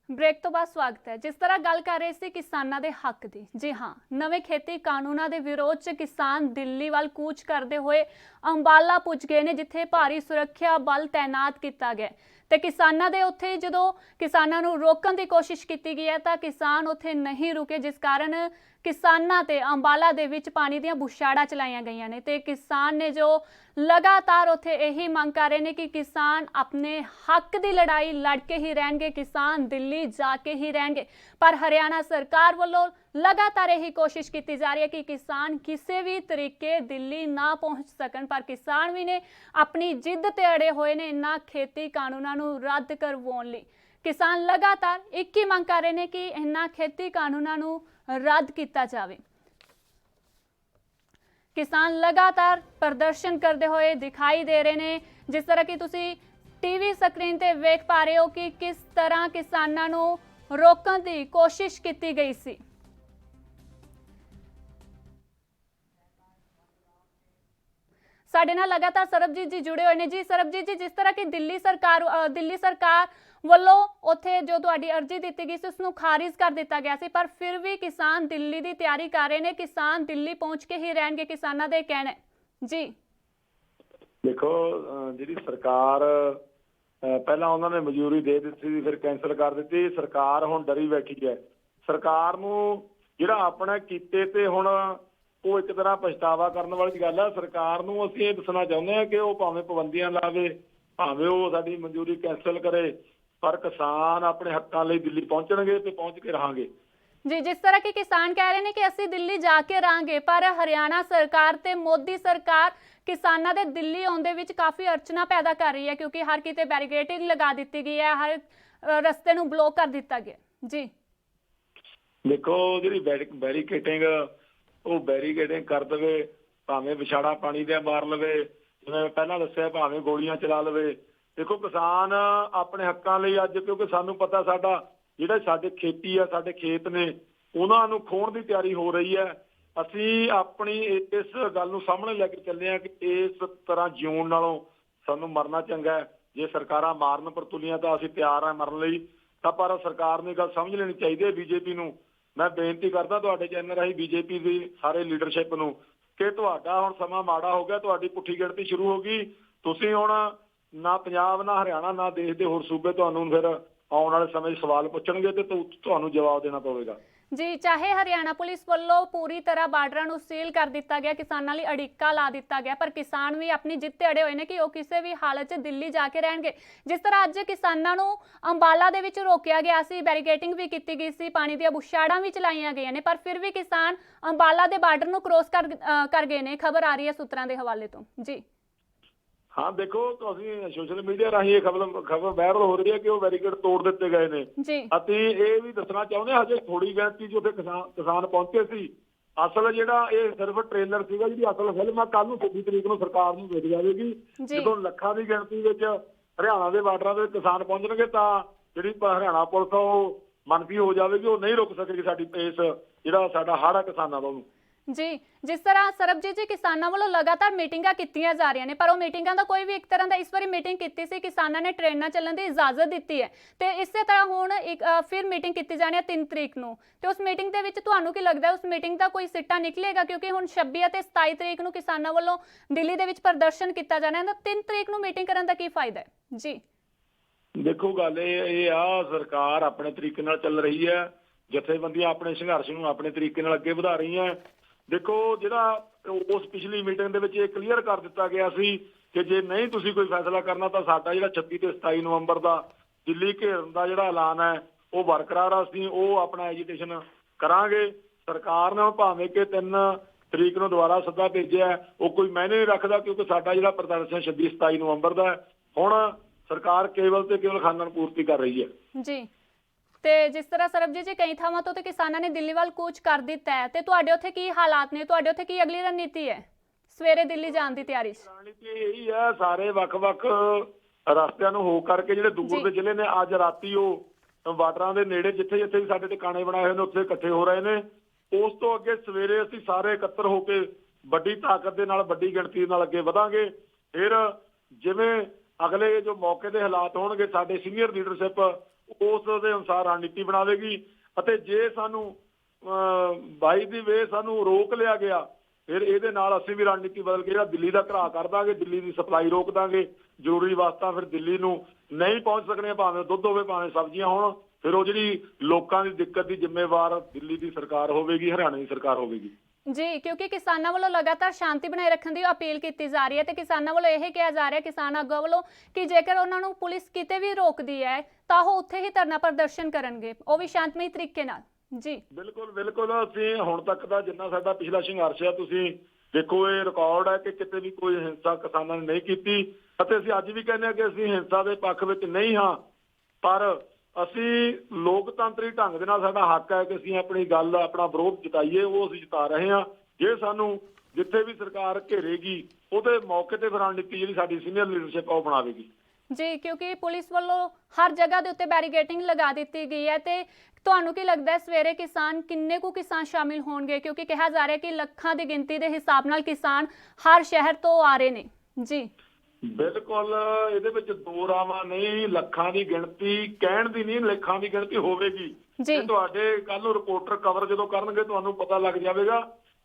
ਬ੍ਰੇਕ ਤੋਂ ਬਾਅਦ ਸਵਾਗਤ ਹੈ। ਜਿਸ ਤਰ੍ਹਾਂ ਗੱਲ ਕਰ ਰਹੇ ਸੀ ਕਿਸਾਨਾਂ ਦੇ ਹੱਕ ਦੀ, ਜੀ ਹਾਂ, ਨਵੇਂ ਖੇਤੀ ਕਾਨੂੰਨਾਂ ਦੇ ਵਿਰੋਧ 'ਚ ਕਿਸਾਨ ਦਿੱਲੀ ਵੱਲ ਕੂਚ ਕਰਦੇ ਹੋਏ ਅੰਬਾਲਾ ਪੁੱਜ ਗਏ ਨੇ, ਜਿੱਥੇ ਭਾਰੀ ਸੁਰੱਖਿਆ ਬਲ ਤੈਨਾਤ ਕੀਤਾ ਗਿਆ ਤੇ ਕਿਸਾਨਾਂ ਦੇ ਉੱਥੇ ਜਦੋਂ ਕਿਸਾਨਾਂ ਨੂੰ ਰੋਕਣ ਦੀ ਕੋਸ਼ਿਸ਼ ਕੀਤੀ ਗਈ ਹੈ ਤਾਂ ਕਿਸਾਨ ਉੱਥੇ ਨਹੀਂ ਰੁਕੇ, ਜਿਸ ਕਾਰਨ ਕਿਸਾਨਾਂ ਤੇ ਅੰਬਾਲਾ ਦੇ ਵਿੱਚ ਪਾਣੀ ਦੀਆਂ ਬੁਛਾੜਾਂ ਚਲਾਈਆਂ ਗਈਆਂ ਨੇ ਤੇ ਕਿਸਾਨ ਨੇ ਜੋ ਲਗਾਤਾਰ ਉੱਥੇ ਇਹੀ ਮੰਗ ਕਰ ਰਹੇ ਨੇ ਕਿ ਕਿਸਾਨ ਆਪਣੇ ਹੱਕ ਦੀ ਲੜਾਈ ਲੜ ਕੇ ਹੀ ਰਹਿਣਗੇ, ਕਿਸਾਨ ਦਿੱਲੀ ਜਾ ਕੇ ਹੀ ਰਹਿਣਗੇ। ਪਰ ਹਰਿਆਣਾ ਸਰਕਾਰ ਵੱਲੋਂ ਲਗਾਤਾਰ ਇਹੀ ਕੋਸ਼ਿਸ਼ ਕੀਤੀ ਜਾ ਰਹੀ ਹੈ ਕਿ ਕਿਸਾਨ ਕਿਸੇ ਵੀ ਤਰੀਕੇ ਦਿੱਲੀ ਨਾ ਪਹੁੰਚ ਸਕਣ, ਪਰ ਕਿਸਾਨ ਵੀ ਨੇ ਆਪਣੀ ਜਿੱਦ ਤੇ ਅੜੇ ਹੋਏ ਨੇ ਇਹਨਾਂ ਖੇਤੀ ਕਾਨੂੰਨਾਂ ਨੂੰ ਰੱਦ ਕਰਵਾਉਣ ਲਈ। ਕਿਸਾਨ ਲਗਾਤਾਰ ਇੱਕ ਹੀ ਮੰਗ ਕਰ ਰਹੇ ਨੇ ਕਿ ਇਹਨਾਂ ਖੇਤੀ ਕਾਨੂੰਨਾਂ ਨੂੰ ਰੱਦ ਕੀਤਾ ਜਾਵੇ। किसान लगातार प्रदर्शन करते हुए दिखाई दे रहे ने, जिस तरह की तुसी टीवी स्क्रीन ते वेख पा रहे हो कि किस तरह किसानां नूं रोकण दी कोशिश की गई सी। साडे नाल लगातार सरबजीत जी जुड़े हुए ने। जी सरबजीत जी, जिस तरह की दिल्ली सरकार ਵੱਲੋਂ ਉੱਥੇ ਜੋ ਤੁਹਾਡੀ ਅਰਜ਼ੀ ਦਿੱਤੀ ਗਈ ਸੀ ਉਸ ਨੂੰ ਖਾਰਿਜ ਕਰ ਦਿੱਤਾ ਗਿਆ ਸੀ, ਪਰ ਫਿਰ ਵੀ ਕਿਸਾਨ ਦਿੱਲੀ ਦੀ ਤਿਆਰੀ ਕਰ ਰਹੇ ਨੇ, ਕਿਸਾਨ ਦਿੱਲੀ ਪਹੁੰਚ ਕੇ ਹੀ ਰਹਿਣਗੇ, ਕਿਸਾਨਾਂ ਦੇ ਕਹਿਣਾ ਜੀ। ਦੇਖੋ ਜਿਹੜੀ ਸਰਕਾਰ ਪਹਿਲਾਂ ਉਹਨਾਂ ਨੇ ਮਨਜ਼ੂਰੀ ਦੇ ਦਿੱਤੀ ਸੀ, ਫਿਰ ਕੈਂਸਲ ਕਰ ਦਿੱਤੀ। ਸਰਕਾਰ ਹੁਣ ਡਰੀ ਬੈਠੀ ਹੈ। ਸਰਕਾਰ ਨੂੰ ਜਿਹੜਾ ਆਪਣਾ ਕੀਤੇ ਤੇ ਹੁਣ ਉਹ ਇੱਕ ਤਰ੍ਹਾਂ ਪਛਤਾਵਾ ਕਰਨ ਵਾਲੀ ਗੱਲ ਹੈ। ਸਰਕਾਰ ਨੂੰ ਅਸੀਂ ਇਹ ਦੱਸਣਾ ਚਾਹੁੰਦੇ ਹਾਂ ਕਿ ਉਹ ਭਾਵੇਂ ਪਾਬੰਦੀਆਂ ਲਾਵੇ, ਭਾਵੇਂ ਉਹ ਸਾਡੀ ਮਨਜ਼ੂਰੀ ਕੈਂਸਲ ਕਰੇ, पर किसान अपने हकों लिए दिल्ली पहुंचणगे ते पहुंच के रहांगे। जी, जिस तरह के किसान कह रहे हैं कि असं दिल्ली जाके रहांगे, पर हरियाणा सरकार ते मोदी सरकार किसानों के दिल्ली आने विच काफ़ी अड़चना पैदा कर रही है, क्योंकि हर किते बैरीकेडिंग लगा दी गई है, हर रस्ते नूं ब्लॉक कर दिता गया। जी देखो जी बैरीकेडिंग वो बैरीकेडिंग कर दे, भावें विछाड़ा पानी दे मार लवे, जिवें पहलां दस्सिआ, भावें गोलियां चला लवे। देखो किसान अपने हकों लिए अज, क्योंकि सानू पता साडा जिहड़ा साडे खेती आ, साडे खेत ने, उन्हां नूं खोण दी तैयारी हो रही है। असीं अपनी इस गल नूं सामने लैके चले कि इस तरह जीउण नालों सानू मरना चंगा है। जे सरकारां मारन पर तुलियां तां असीं तैयार आ मरन लई, तां पर सरकार नूं गल समझ लेनी चाहिदी है। बीजेपी नूं मैं बेनती करदा तुहाडे चैनल राहीं बीजेपी दी सारे लीडरशिप नूं कि तुहाडा हुण समां माड़ा हो गया, तुहाडी पुट्ठी गिणती शुरू हो गई। तुसीं हुण ना पंजाब, ना हरियाणा, ना देश के होर सूबे तुहानूं फिर आउण वाले समय सवाल पुछणगे ते तुहानूं जवाब देना पवेगा। जी, चाहे हरियाणा पुलिस वालों पूरी तरह बार्डरां नूं सील कर दिता गया, किसानां लई अड़िक्का ला दिता गया, पर किसान भी अपनी जिद ते अड़े हुए ने कि वो किसी भी हालत 'च दिल्ली जाके रहणगे। जिस तरह अज किसानां नूं अंबाला दे विच रोकिया गया सी, बैरीकेडिंग भी की गई सी, पानी दीआं बुछाड़ां भी चलाईआं गईआं ने, पर फिर भी किसान अंबाला दे बार्डर नूं क्रॉस कर गए ने। खबर आ रही है सूत्रां दे हवाले तो जी। ਹਾਂ ਦੇਖੋ, ਤੁਸੀਂ ਸੋਸ਼ਲ ਮੀਡੀਆ ਰਾਹੀਂ ਇਹ ਖਬਰ ਵਾਇਰਲ ਹੋ ਰਹੀ ਹੈ ਕਿ ਉਹ ਬੈਰੀਕੇਡ ਤੋੜ ਦਿੱਤੇ ਗਏ ਨੇ ਜੀ। ਅਤੇ ਇਹ ਵੀ ਦੱਸਣਾ ਚਾਹੁੰਦੇ ਹਾਂ, ਹਜੇ ਥੋੜੀ ਗਿਣਤੀ 'ਚ ਉੱਥੇ ਕਿਸਾਨ ਪਹੁੰਚੇ ਸੀ। ਅਸਲ ਜਿਹੜਾ ਇਹ ਸਿਰਫ ਟ੍ਰੇਲਰ ਸੀਗਾ, ਜਿਹੜੀ ਅਸਲ ਫਿਲਮ ਆ ਕੱਲ ਨੂੰ 26 ਤਰੀਕ ਨੂੰ ਸਰਕਾਰ ਨੂੰ ਵੇਚ ਜਾਵੇਗੀ। ਜਦੋਂ ਲੱਖਾਂ ਦੀ ਗਿਣਤੀ ਵਿੱਚ ਹਰਿਆਣਾ ਦੇ ਬਾਰਡਰਾਂ ਦੇ ਕਿਸਾਨ ਪਹੁੰਚਣਗੇ ਤਾਂ ਜਿਹੜੀ ਹਰਿਆਣਾ ਪੁਲਿਸ ਆ ਉਹ ਮੰਨਫੀ ਹੋ ਜਾਵੇਗੀ, ਉਹ ਨਹੀਂ ਰੁਕ ਸਕੇਗੀ ਸਾਡੀ ਇਸ ਜਿਹੜਾ ਸਾਡਾ ਹੜ੍ਹ ਆ ਕਿਸਾਨਾਂ ਦਾ ਉਹਨੂੰ। ਜੀ, ਜਿਸ ਤਰ੍ਹਾਂ ਸਰਬਜੀਤ ਜੀ ਕਿਸਾਨਾਂ ਵੱਲੋਂ ਲਗਾਤਾਰ ਮੀਟਿੰਗਾਂ ਕੀਤੀਆਂ ਜਾ ਰਹੀਆਂ ਨੇ, ਪਰ ਉਹ ਮੀਟਿੰਗਾਂ ਦਾ ਕੋਈ ਵੀ ਇੱਕ ਤਰ੍ਹਾਂ ਦਾ ਇਸ ਵਾਰੀ ਮੀਟਿੰਗ ਕੀਤੀ ਸੀ, ਕਿਸਾਨਾਂ ਨੇ ਟ੍ਰੇਨਾਂ ਚੱਲਣ ਦੀ ਇਜਾਜ਼ਤ ਦਿੱਤੀ ਹੈ ਤੇ ਇਸੇ ਤਰ੍ਹਾਂ ਹੁਣ ਇੱਕ ਫਿਰ ਮੀਟਿੰਗ ਕੀਤੀ ਜਾਣੀ ਹੈ 3 ਤਰੀਕ ਨੂੰ। ਤੇ ਉਸ ਮੀਟਿੰਗ ਦੇ ਵਿੱਚ ਤੁਹਾਨੂੰ ਕੀ ਲੱਗਦਾ ਉਸ ਮੀਟਿੰਗ ਦਾ ਕੋਈ ਸਿੱਟਾ ਨਿਕਲੇਗਾ? ਕਿਉਂਕਿ ਹੁਣ 26 ਅਤੇ 27 ਤਰੀਕ ਨੂੰ ਕਿਸਾਨਾਂ ਵੱਲੋਂ ਦਿੱਲੀ ਦੇ ਵਿੱਚ ਪ੍ਰਦਰਸ਼ਨ ਕੀਤਾ ਜਾਣਾ ਹੈ, ਤਾਂ 3 ਤਰੀਕ ਨੂੰ ਮੀਟਿੰਗ ਕਰਨ ਦਾ ਕੀ ਫਾਇਦਾ ਹੈ? ਜੀ ਦੇਖੋ, ਗੱਲ ਇਹ ਆ, ਸਰਕਾਰ ਆਪਣੇ ਤਰੀਕੇ ਨਾਲ ਚੱਲ ਰਹੀ ਹੈ, ਜਥੇਬੰਦੀਆਂ ਆਪਣੇ ਸੰਘਰਸ਼ ਨੂੰ ਆਪਣੇ ਤਰੀਕੇ ਨਾਲ ਅੱਗੇ ਵਧਾ ਰਹੀਆਂ। ਦੇਖੋ, ਜਿਹੜਾ ਉਸ ਪਿਛਲੀ ਮੀਟਿੰਗ ਦੇ ਵਿੱਚ ਇਹ ਕਲੀਅਰ ਕਰ ਦਿੱਤਾ ਗਿਆ ਸੀ ਕਿ ਜੇ ਨਹੀਂ ਤੁਸੀਂ ਕੋਈ ਫੈਸਲਾ ਕਰਨਾ ਤਾਂ ਸਾਡਾ ਜਿਹੜਾ 26 ਤੇ 27 ਨਵੰਬਰ ਦਾ ਦਿੱਲੀ ਘੇਰਨ ਦਾ ਜਿਹੜਾ ਐਲਾਨ ਹੈ ਉਹ ਬਰਕਰਾਰ ਆ, ਅਸੀਂ ਉਹ ਆਪਣਾ ਐਜੀਟੇਸ਼ਨ ਕਰਾਂਗੇ। ਸਰਕਾਰ ਨੇ ਭਾਵੇਂ ਕਿ 3 ਤਰੀਕ ਨੂੰ ਦੁਬਾਰਾ ਸੱਦਾ ਭੇਜਿਆ, ਉਹ ਕੋਈ ਮਾਇਨੇ ਨਹੀਂ ਰੱਖਦਾ, ਕਿਉਂਕਿ ਸਾਡਾ ਜਿਹੜਾ ਪ੍ਰਦਰਸ਼ਨ 26-27 ਨਵੰਬਰ ਦਾ ਹੁਣ ਸਰਕਾਰ ਕੇਵਲ ਤੇ ਕੇਵਲ ਖਾਨਦਾਨ ਪੂਰਤੀ ਕਰ ਰਹੀ ਹੈ। ਜੀ, ਤੇ ਜਿਸ ਤਰ੍ਹਾਂ ਸਰਬਜੀਤ ਜੀ ਕਈ ਥਾਵਾਂ ਤੋਂ ਤੇ ਕਿਸਾਨਾਂ ਨੇ ਦਿੱਲੀ ਵੱਲ ਕੂਚ ਕਰ ਦਿੱਤਾ ਹੈ, ਤੇ ਤੁਹਾਡੇ ਉੱਥੇ ਕੀ ਹਾਲਾਤ ਨੇ? ਤੁਹਾਡੇ ਉੱਥੇ ਕੀ ਅਗਲੀ ਰਣਨੀਤੀ ਹੈ ਸਵੇਰੇ ਦਿੱਲੀ ਜਾਣ ਦੀ ਤਿਆਰੀ 'ਚ? ਰਣਨੀਤੀ ਇਹੀ ਹੈ, ਸਾਰੇ ਵੱਖ-ਵੱਖ ਰਸਤਿਆਂ ਨੂੰ ਹੋ ਕਰਕੇ ਜਿਹੜੇ ਦੂਰ ਦੇ ਜ਼ਿਲ੍ਹੇ ਨੇ ਅੱਜ ਰਾਤੀ ਉਹ ਬਾਰਡਰਾਂ ਦੇ ਨੇੜੇ ਜਿੱਥੇ-ਜਿੱਥੇ ਵੀ ਸਾਡੇ ਟਿਕਾਣੇ ਬਣਾਏ ਹੋਏ ਨੇ ਉੱਥੇ ਇਕੱਠੇ ਹੋ ਰਹੇ ਨੇ। ਉਸ ਤੋਂ ਅੱਗੇ ਸਵੇਰੇ ਅਸੀਂ ਸਾਰੇ ਇਕੱਤਰ ਹੋ ਕੇ ਵੱਡੀ ਤਾਕਤ ਦੇ ਨਾਲ ਵੱਡੀ ਗਿਣਤੀ ਨਾਲ ਅੱਗੇ ਵਧਾਂਗੇ। ਫਿਰ ਜਿਵੇਂ ਅਗਲੇ ਜੋ ਮੌਕੇ ਦੇ ਹਾਲਾਤ ਹੋਣਗੇ, ਸਾਡੇ ਸੀਨੀਅਰ ਲੀਡਰਸ਼ਿਪ ਉਸ ਦੇ ਅਨੁਸਾਰ ਰਣਨੀਤੀ ਬਣਾਵੇਗੀ ਅਤੇ ਜੇ ਸਾਨੂੰ 22 ਦੀ ਵੇ ਸਾਨੂੰ ਰੋਕ ਲਿਆ ਗਿਆ, ਫਿਰ ਇਹਦੇ ਨਾਲ ਅਸੀਂ ਵੀ ਰਣਨੀਤੀ ਬਦਲ ਕੇ ਜਿਹੜਾ ਦਿੱਲੀ ਦਾ ਘਰਾਹ ਕਰ ਦਾਂਗੇ, ਦਿੱਲੀ ਦੀ ਸਪਲਾਈ ਰੋਕ ਦਾਂਗੇ। ਜ਼ਰੂਰੀ ਵਸਤਾਂ ਫਿਰ ਦਿੱਲੀ ਨੂੰ ਨਹੀਂ ਪਹੁੰਚ ਸਕਣੀਆਂ, ਭਾਵੇਂ ਦੁੱਧ ਹੋਵੇ ਭਾਵੇਂ ਸਬਜ਼ੀਆਂ ਹੋਣ, ਫਿਰ ਉਹ ਜਿਹੜੀ ਲੋਕਾਂ ਦੀ ਦਿੱਕਤ ਦੀ ਜ਼ਿੰਮੇਵਾਰ ਦਿੱਲੀ ਦੀ ਸਰਕਾਰ ਹੋਵੇਗੀ, ਹਰਿਆਣਾ ਦੀ ਸਰਕਾਰ ਹੋਵੇਗੀ। ਜੀ, ਕਿਉਂਕਿ ਕਿਸਾਨਾਂ ਵੱਲੋਂ ਲਗਾਤਾਰ ਸ਼ਾਂਤੀ ਬਣਾਏ ਰੱਖਣ ਦੀ ਅਪੀਲ ਕੀਤੀ ਜਾ ਰਹੀ ਹੈ ਤੇ ਕਿਸਾਨਾਂ ਵੱਲੋਂ ਇਹ ਕਿਹਾ ਜਾ ਰਿਹਾ ਕਿਸਾਨ ਆਗੂਆਂ ਵੱਲੋਂ ਕਿ ਜੇਕਰ ਉਹਨਾਂ ਨੂੰ ਪੁਲਿਸ ਕਿਤੇ ਵੀ ਰੋਕਦੀ ਹੈ ਤਾਂ ਉਹ ਉੱਥੇ ਹੀ ਧਰਨਾ ਪ੍ਰਦਰਸ਼ਨ ਕਰਨਗੇ, ਉਹ ਵੀ ਸ਼ਾਂਤਮਈ ਤਰੀਕੇ ਨਾਲ। ਜੀ ਬਿਲਕੁਲ ਅਸੀਂ ਹੁਣ ਤੱਕ ਦਾ ਜਿੰਨਾ ਸਾਡਾ ਪਿਛਲਾ ਸੰਘਰਸ਼ ਹੈ, ਤੁਸੀਂ ਦੇਖੋ ਇਹ ਰਿਕਾਰਡ ਹੈ ਕਿ ਕਿਤੇ ਵੀ ਕੋਈ ਹਿੰਸਾ ਕਿਸਾਨਾਂ ਨੇ ਨਹੀਂ ਕੀਤੀ ਅਤੇ ਅਸੀਂ ਅੱਜ ਵੀ ਕਹਿੰਦੇ ਹਾਂ ਕਿ ਅਸੀਂ ਹਿੰਸਾ ਦੇ ਪੱਖ ਵਿੱਚ ਨਹੀਂ ਹਾਂ, ਪਰ ਅਸੀਂ ਲੋਕਤੰਤਰੀ ਢੰਗ ਦੇ ਨਾਲ ਸਾਡਾ ਹੱਕ ਹੈ ਕਿ ਅਸੀਂ ਆਪਣੀ ਗੱਲ ਆਪਣਾ ਵਿਰੋਧ ਜਤਾਈਏ, ਉਹ ਅਸੀਂ ਜਤਾ ਰਹੇ ਹਾਂ। ਜੇ ਸਾਨੂੰ ਜਿੱਥੇ ਵੀ ਸਰਕਾਰ ਘੇਰੇਗੀ ਉਹਦੇ ਮੌਕੇ ਤੇ ਰਣਨੀਤੀ ਜਿਹੜੀ ਸਾਡੀ ਸੀਨੀਅਰ ਲੀਡਰਸ਼ਿਪ ਉਹ ਬਣਾਵੇਗੀ। ਜੀ, ਕਿਉਂਕਿ ਪੁਲਿਸ ਵੱਲੋਂ ਹਰ ਜਗ੍ਹਾ ਦੇ ਉੱਤੇ ਬੈਰੀਕੇਡਿੰਗ ਲਗਾ ਦਿੱਤੀ ਗਈ ਹੈ ਤੇ ਤੁਹਾਨੂੰ ਕੀ ਲੱਗਦਾ ਹੈ ਸਵੇਰੇ ਕਿਸਾਨ ਕਿੰਨੇ ਕੁ ਕਿਸਾਨ ਸ਼ਾਮਿਲ ਹੋਣਗੇ? ਕਿਉਂਕਿ ਕਿਹਾ ਜਾ ਰਿਹਾ ਕਿ ਲੱਖਾਂ ਦੀ ਗਿਣਤੀ ਦੇ ਹਿਸਾਬ ਨਾਲ ਕਿਸਾਨ ਹਰ ਸ਼ਹਿਰ ਤੋਂ ਆ ਰਹੇ ਨੇ। ਜੀ ਬਿਲਕੁਲ, ਇਹਦੇ ਵਿੱਚ ਦੋ ਰਾਵਾਂ ਨਹੀਂ, ਲੱਖਾਂ ਦੀ ਗਿਣਤੀ ਕਹਿਣ ਦੀ ਨਹੀਂ, ਲੱਖਾਂ ਦੀ ਗਿਣਤੀ ਹੋਵੇਗੀ। ਜੀ, ਤੁਹਾਡੇ ਕੱਲ ਨੂੰ ਰਿਪੋਰਟਰ ਕਵਰ ਜਦੋਂ ਕਰਨਗੇ ਤੁਹਾਨੂੰ ਪਤਾ ਲੱਗ ਜਾਵੇਗਾ।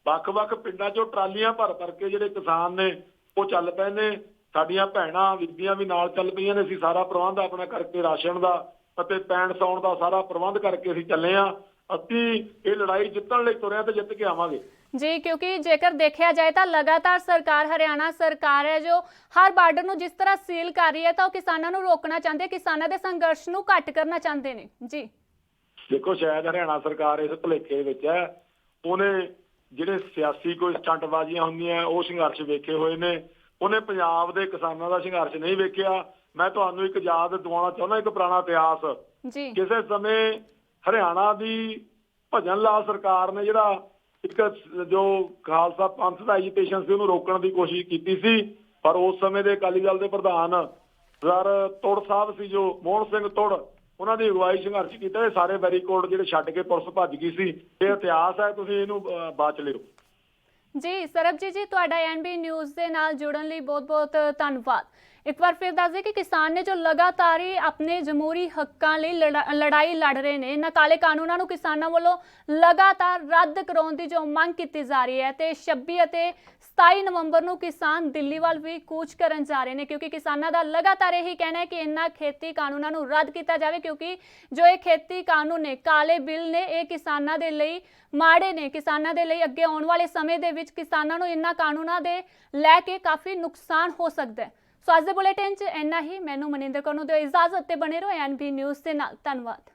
ਵੱਖ-ਵੱਖ ਪਿੰਡਾਂ 'ਚੋਂ ਟਰਾਲੀਆਂ ਭਰ ਕੇ ਜਿਹੜੇ ਕਿਸਾਨ ਨੇ ਉਹ ਚੱਲ ਪਏ ਨੇ। ਸਾਡੀਆਂ ਭੈਣਾਂ ਬੀਬੀਆਂ ਵੀ ਨਾਲ ਚੱਲ ਪਈਆਂ ਨੇ। ਅਸੀਂ ਸਾਰਾ ਪ੍ਰਬੰਧ ਆਪਣਾ ਕਰਕੇ ਰਾਸ਼ਨ ਦਾ ਅਤੇ ਪੈਣ ਸੌਣ ਦਾ ਸਾਰਾ ਪ੍ਰਬੰਧ ਕਰਕੇ ਅਸੀਂ ਚੱਲੇ ਹਾਂ। ਅਸੀਂ ਇਹ ਲੜਾਈ ਜਿੱਤਣ ਲਈ ਤੁਰੇ ਤੇ ਜਿੱਤ ਕੇ ਆਵਾਂਗੇ। ਜੀ, ਕਿਉਂਕਿ ਜੇਕਰ ਦੇਖਿਆ ਜਾਏ ਤਾਂ ਲਗਾਤਾਰ ਸਰਕਾਰ ਹਰਿਆਣਾ ਸਰਕਾਰ ਹੈ ਜੋ ਹਰ ਬਾਰਡਰ ਨੂੰ ਜਿਸ ਤਰ੍ਹਾਂ ਸੀਲ ਕਰ ਰਹੀ ਹੈ ਤਾਂ ਉਹ ਕਿਸਾਨਾਂ ਨੂੰ ਰੋਕਣਾ ਚਾਹੁੰਦੇ, ਕਿਸਾਨਾਂ ਦੇ ਸੰਘਰਸ਼ ਨੂੰ ਘੱਟ ਕਰਨਾ ਚਾਹੁੰਦੇ ਨੇ। ਜੀ ਦੇਖੋ, ਸ਼ਾਇਦ ਹਰਿਆਣਾ ਸਰਕਾਰ ਇਸ ਭੁਲੇਖੇ ਵਿੱਚ ਹੈ, ਉਹਨੇ ਜਿਹੜੇ ਸਿਆਸੀ ਕੋਈ ਸਟੰਟਬਾਜ਼ੀਆਂ ਹੁੰਦੀਆਂ ਉਹ ਸੰਘਰਸ਼ ਵੇਖੇ ਹੋਏ ਨੇ, ਉਹਨੇ ਪੰਜਾਬ ਦੇ ਕਿਸਾਨਾਂ ਦਾ ਸੰਘਰਸ਼ ਨਹੀਂ ਵੇਖਿਆ। ਮੈਂ ਤੁਹਾਨੂੰ ਇੱਕ ਯਾਦ ਦਿਵਾਉਣਾ ਚਾਹੁੰਦਾ, ਇੱਕ ਪੁਰਾਣਾ ਇਤਿਹਾਸ। ਜੀ, ਕਿਸੇ ਸਮੇਂ ਹਰਿਆਣਾ ਦੀ ਭਜਨ ਲਾਲ ਸਰਕਾਰ ਨੇ ਜਿਹੜਾ ਇੱਕ ਜੋ ਖਾਲਸਾ ਪੰਥ ਦਾ ਐਜੀਟੇਸ਼ਨ ਸੀ ਉਹਨੂੰ ਰੋਕਣ ਦੀ ਕੋਸ਼ਿਸ਼ ਕੀਤੀ ਸੀ, ਪਰ ਉਸ ਸਮੇਂ ਦੇ ਅਕਾਲੀ ਦਲ ਦੇ ਪ੍ਰਧਾਨ ਸਰ ਤੁੜ ਸਾਹਿਬ ਸੀ, ਜੋ ਮੋਹਨ ਸਿੰਘ ਤੁੜ, ਉਹਨਾਂ ਦੀ ਅਗਵਾਈ ਸੰਘਰਸ਼ ਕੀਤਾ। ਇਹ ਸਾਰੇ ਬੈਰੀਕੋਡ ਜਿਹੜੇ ਛੱਡ ਕੇ ਪੁਲਿਸ ਭੱਜ ਗਈ ਸੀ। ਇਹ ਇਤਿਹਾਸ ਹੈ, ਤੁਸੀਂ ਇਹਨੂੰ ਬਾਚ ਲਿਓ। ਜੀ ਸਰਬਜੀਤ ਜੀ, ਤੁਹਾਡਾ ਐਨਬੀ ਨਿਊਜ਼ ਦੇ ਨਾਲ ਜੁੜਨ ਲਈ ਬਹੁਤ-ਬਹੁਤ ਧੰਨਵਾਦ। ਇੱਕ ਵਾਰ ਫਿਰ ਦੱਸ ਦੇ ਕਿ ਕਿਸਾਨ ਨੇ ਜੋ ਲਗਾਤਾਰ ਹੀ ਆਪਣੇ ਜਮਹੂਰੀ ਹੱਕਾਂ ਲਈ ਲੜਾਈ ਲੜ ਰਹੇ ਨੇ, ਇਹਨਾਂ ਕਾਲੇ ਕਾਨੂੰਨਾਂ ਨੂੰ ਕਿਸਾਨਾਂ ਵੱਲੋਂ ਲਗਾਤਾਰ ਰੱਦ ਕਰਾਉਣ ਦੀ ਜੋ ਮੰਗ ਕੀਤੀ ਜਾ ਰਹੀ ਹੈ ਤੇ 26 ਅਤੇ 27 ਨਵੰਬਰ ਨੂੰ ਕਿਸਾਨ ਦਿੱਲੀ ਵੱਲ ਵੀ ਕੂਚ ਕਰਨ ਜਾ ਰਹੇ ਨੇ, ਕਿਉਂਕਿ ਕਿਸਾਨਾਂ ਦਾ ਲਗਾਤਾਰ ਇਹੀ ਕਹਿਣਾ ਹੈ ਕਿ ਇਹਨਾਂ ਖੇਤੀ ਕਾਨੂੰਨਾਂ ਨੂੰ ਰੱਦ ਕੀਤਾ ਜਾਵੇ, ਕਿਉਂਕਿ ਜੋ ਇਹ ਖੇਤੀ ਕਾਨੂੰਨ ਨੇ, ਕਾਲੇ ਬਿੱਲ ਨੇ, ਇਹ ਕਿਸਾਨਾਂ ਦੇ ਲਈ ਮਾੜੇ ਨੇ। ਕਿਸਾਨਾਂ ਦੇ ਲਈ ਅੱਗੇ ਆਉਣ ਵਾਲੇ ਸਮੇਂ ਦੇ ਵਿੱਚ ਕਿਸਾਨਾਂ ਨੂੰ ਇਹਨਾਂ ਕਾਨੂੰਨਾਂ ਦੇ ਲੈ ਕੇ ਕਾਫੀ ਨੁਕਸਾਨ ਹੋ ਸਕਦਾ ਹੈ। ਸੋ ਅੱਜ ਦੇ ਬੁਲੇਟਿਨ 'ਚ ਇੰਨਾ ਹੀ। ਮੈਨੂੰ ਮਨਿੰਦਰ ਕੌਰ ਨੂੰ ਦਿਓ ਇਜਾਜ਼ਤ ਤੇ ਬਣੇ ਰਹੋ ਐਨਬੀ ਨਿਊਜ਼ ਦੇ ਨਾਲ। ਧੰਨਵਾਦ।